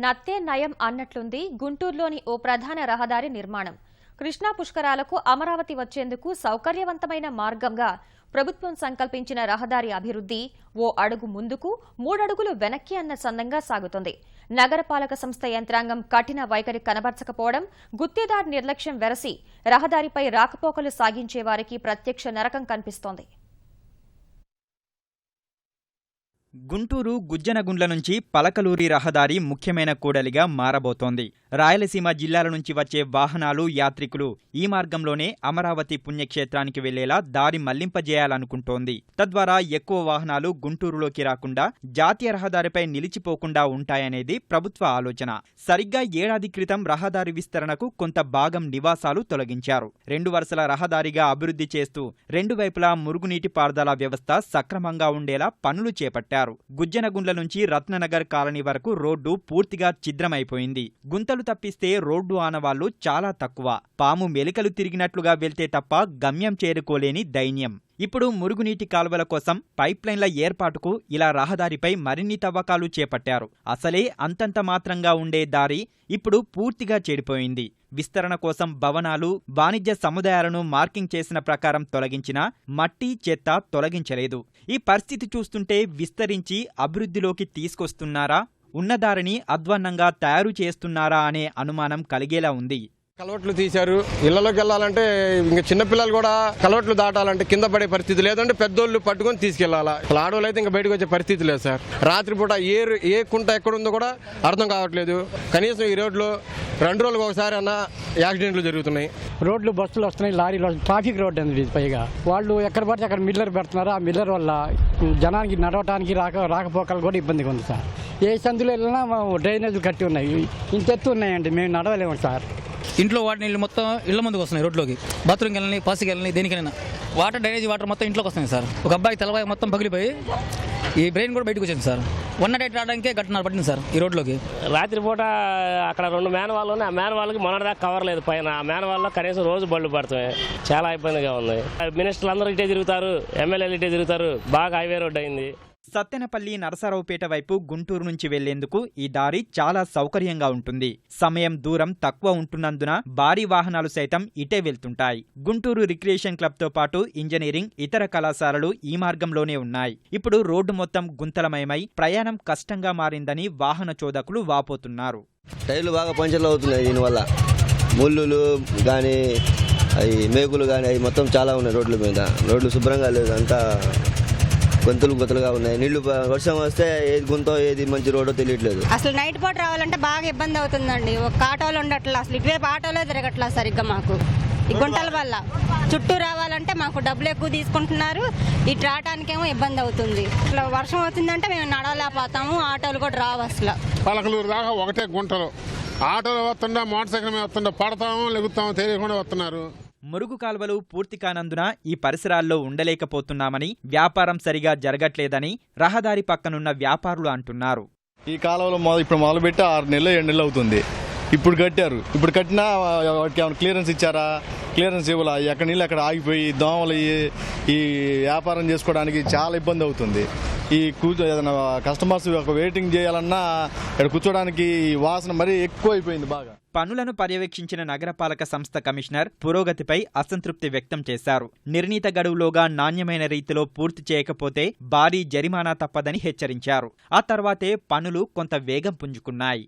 నత్తే నయం అన్నట్లుంది గుంటూరులోని ఓ ప్రధాన రహదారి నిర్మాణం. కృష్ణా పుష్కరాలకు అమరావతి వచ్చేందుకు సౌకర్యవంతమైన మార్గంగా ప్రభుత్వం సంకల్పించిన రహదారి అభివృద్ధి ఓ అడుగు ముందుకు 3 అడుగులు వెనక్కి అన్న సందంగా సాగుతోంది. నగరపాలక సంస్థ యంత్రాంగం కఠిన వైఖరి కనబర్చకపోవడం, గుత్తేదారు నిర్లక్ష్యం వెరసి రహదారిపై రాకపోకలు సాగించే వారికి ప్రత్యక్ష నరకం కనిపిస్తోంది. గుంటూరు గుజ్జనగుండ్ల నుంచి పలకలూరి రహదారి ముఖ్యమైన కూడలిగా మారబోతోంది. రాయలసీమ జిల్లాల నుంచి వచ్చే వాహనాలు, యాత్రికులు ఈ మార్గంలోనే అమరావతి పుణ్యక్షేత్రానికి వెళ్లేలా దారి మళ్లింపజేయాలనుకుంటోంది. తద్వారా ఎక్కువ వాహనాలు గుంటూరులోకి రాకుండా జాతీయ రహదారిపై నిలిచిపోకుండా ఉంటాయనేది ప్రభుత్వ ఆలోచన. సరిగ్గా ఏడాది క్రితం రహదారి విస్తరణకు కొంత భాగం నివాసాలు తొలగించారు. 2 వరుసల రహదారిగా అభివృద్ధి చేస్తూ 2 వైపులా మురుగునీటి పారుదల వ్యవస్థ సక్రమంగా ఉండేలా పనులు చేపట్టారు. గుజ్జనగుండ్ల నుంచి రత్ననగర్ కాలనీ వరకు రోడ్డు పూర్తిగా ఛిద్రమైపోయింది. గుంతలు తప్పిస్తే రోడ్డు ఆనవాళ్లు చాలా తక్కువ. పాము మెలికలు తిరిగినట్లుగా వెళ్తే తప్ప గమ్యం చేరుకోలేని దైన్యం. ఇప్పుడు మురుగునీటి కాలువల కోసం పైప్లైన్ల ఏర్పాటుకు ఇలా రహదారిపై మరిన్ని తవ్వకాలు చేపట్టారు. అసలే అంతంత మాత్రంగా ఉండే దారి ఇప్పుడు పూర్తిగా చెడిపోయింది. విస్తరణ కోసం భవనాలు, వాణిజ్య సముదాయాలను మార్కింగ్ చేసిన ప్రకారం తొలగించినా మట్టి, చెత్త తొలగించలేదు. ఈ పరిస్థితి చూస్తుంటే విస్తరించి అభివృద్ధిలోకి తీసుకొస్తున్నారా, ఉన్నదారిని అధ్వాన్నంగా తయారు చేస్తున్నారా అనే అనుమానం కలిగేలా ఉంది. కలవట్లు తీశారు. ఇళ్లలోకి వెళ్ళాలంటే ఇంకా చిన్నపిల్లలు కూడా కలవట్లు దాటాలంటే కింద పడే పరిస్థితి లేదంటే పెద్దోళ్ళు పట్టుకొని తీసుకెళ్లాలా. ఆడవాళ్ళు అయితే ఇంకా బయటకు వచ్చే పరిస్థితి లేదు సార్. రాత్రిపూట ఏ కుంట ఎక్కడుందో కూడా అర్థం కావట్లేదు. కనీసం ఈ రోడ్లో 2 రోజులకు ఒకసారి అన్న యాక్సిడెంట్లు జరుగుతున్నాయి. రోడ్లు, బస్సులు వస్తున్నాయి, లారీలు, ట్రాఫిక్ రోడ్ అనేది పైగా వాళ్ళు ఎక్కడ పడితే అక్కడ మిల్లర్ పెడుతున్నారు. ఆ మిల్లర్ వల్ల జనానికి నడవటానికి రాకపోకలు కూడా ఇబ్బందిగా ఉంది సార్. ఏ సందులో వెళ్ళినా డ్రైనేజీలు కట్టి ఉన్నాయి, ఇంత ఎత్తు ఉన్నాయండి, మేము నడవలేము సార్. ఇంట్లో వాటర్ నీళ్ళు మొత్తం ఇళ్ల ముందుకు వస్తున్నాయి. రోడ్లోకి బాత్రూమ్కి వెళ్ళని, పాసికి వెళ్ళని, దేనికైనా వాటర్, డ్రైనేజీ వాటర్ మొత్తం ఇంట్లోకి వస్తున్నాయి సార్. ఒక అబ్బాయి తలవాయి మొత్తం పగిలిపోయి ఈ బ్రెయిన్ కూడా బయటకు వచ్చింది సార్. 108 రావడానికే గంటన్నర పట్టింది సార్ ఈ రోడ్లోకి. రాత్రిపూట అక్కడ 2 మేనవాళ్ళు ఉన్నాయి. ఆ మేనవాళ్ళకి మొన్నటిదాకా కవర్ లేదు పైన. ఆ మేనవాళ్ళలో కనీసం రోజు బళ్ళు పడుతున్నాయి. చాలా ఇబ్బందిగా ఉంది. మినిస్టర్లు అందరూ ఇటే తిరుగుతారు, ఎమ్మెల్యేలు ఇటే తిరుగుతారు. బాగా హైవే రోడ్ అయింది. సత్తెనపల్లి, నరసరావుపేట వైపు గుంటూరు నుంచి వెళ్లేందుకు ఈ దారి చాలా సౌకర్యంగా ఉంటుంది. సమయం, దూరం తక్కువ ఉంటున్నందున భారీ వాహనాలు సైతం ఇటే వెళ్తుంటాయి. గుంటూరు రిక్రియేషన్ క్లబ్తో పాటు ఇంజనీరింగ్, ఇతర కళాశాలలు ఈ మార్గంలోనే ఉన్నాయి. ఇప్పుడు రోడ్డు మొత్తం గుంతలమయమై ప్రయాణం కష్టంగా మారిందని వాహన చోదకులు వాపోతున్నారు. టైర్లు బాగా పంచర్లు అవుతున్నాయి. దీనివల్ల ముళ్ళులు కానీ, అవి మేకులు కానీ, అవి మొత్తం చాలా ఉన్నాయి రోడ్ల మీద. రోడ్లు శుభ్రంగా లేదు, అంతా గొంతులుగా ఉన్నాయి. నీళ్లు వర్షం వస్తే ఏది గుంతో ఏది మంచి రోడ్డో తెలియట్లేదు. అసలు నైట్ పూట రావాలంటే బాగా ఇబ్బంది అవుతుందండి. ఒక ఆటోలు ఉండట్లా, అసలు ఇటువైపు ఆటోలే తిరగట్లా సరిగ్గా. మాకు ఈ గుంటల వల్ల చుట్టూ రావాలంటే మాకు డబ్బులు ఎక్కువ తీసుకుంటున్నారు. ఇటు రావడానికేమో ఇబ్బంది అవుతుంది. ఇట్లా వర్షం అవుతుందంటే మేము నడవలేకపోతాము, ఆటోలు కూడా రావు అసలు. పలకలూరు దాకా ఒకటే గుంటలు. ఆటోలు వస్తుందా, మోటార్ సైకిల్ మీద వస్తుందా, పడతామో లెగుతామో తెలియకుండా వస్తున్నారు. మురుగు కాలువలు పూర్తి కానందున ఈ పరిసరాల్లో ఉండలేకపోతున్నామని, వ్యాపారం సరిగా జరగట్లేదని రహదారి పక్కనున్న వ్యాపారులు అంటున్నారు. ఈ కాలువలో ఇప్పుడు మొదలుపెట్టి 6 నెలలు 7 నెలలు అవుతుంది. ఇప్పుడు కట్టారు. ఇప్పుడు కట్టినా వాటికి ఏమైనా క్లియరెన్స్ ఇచ్చారా? క్లియరెన్స్ ఇవ్వాల. ఎక్కడ నీళ్ళు అక్కడ ఆగిపోయి దోమలు ఈ వ్యాపారం చేసుకోవడానికి చాలా ఇబ్బంది అవుతుంది. ఈ ఏదైనా కస్టమర్స్ వెయిటింగ్ చేయాలన్నా ఇక్కడ కూర్చోడానికి వాసన మరీ ఎక్కువ అయిపోయింది బాగా. పనులను పర్యవేక్షించిన నగరపాలక సంస్థ కమిషనర్ పురోగతిపై అసంతృప్తి వ్యక్తం చేశారు. నిర్ణీత గడువులోగా నాణ్యమైన రీతిలో పూర్తి చేయకపోతే భారీ జరిమానా తప్పదని హెచ్చరించారు. ఆ తర్వాతే పనులు కొంత వేగం పుంజుకున్నాయి.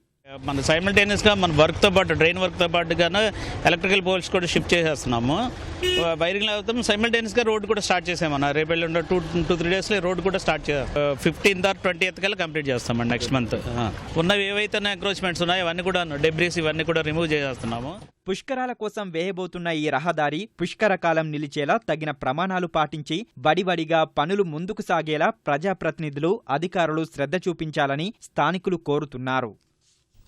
మన సైమల్టేనియస్గా మన వర్క్తో పాటు, డ్రైన్ వర్క్తో పాటుగానే ఎలక్ట్రికల్ పోల్స్ కూడా షిఫ్ట్ చేసేస్తున్నాము. వైరింగ్ అవుతాం. సైమల్టేనియస్గా రోడ్ కూడా స్టార్ట్ చేసామన్న. రేపు 2-3 డేస్లో రోడ్ కూడా స్టార్ట్ చేస్తాం. 15th or 20th కల్లా కంప్లీట్ చేస్తామండి నెక్స్ట్ మంత్. ఉన్నవి ఏవైతే ఎంక్రోచ్మెంట్స్ ఉన్నాయో అవన్నీ కూడా, డెబ్రీస్ ఇవన్నీ కూడా రిమూవ్ చేసేస్తున్నాము. పుష్కరాల కోసం వేయబోతున్న ఈ రహదారి పుష్కర కాలం నిలిచేలా తగిన ప్రమాణాలు పాటించి వడివడిగా పనులు ముందుకు సాగేలా ప్రజాప్రతినిధులు, అధికారులు శ్రద్ధ చూపించాలని స్థానికులు కోరుతున్నారు.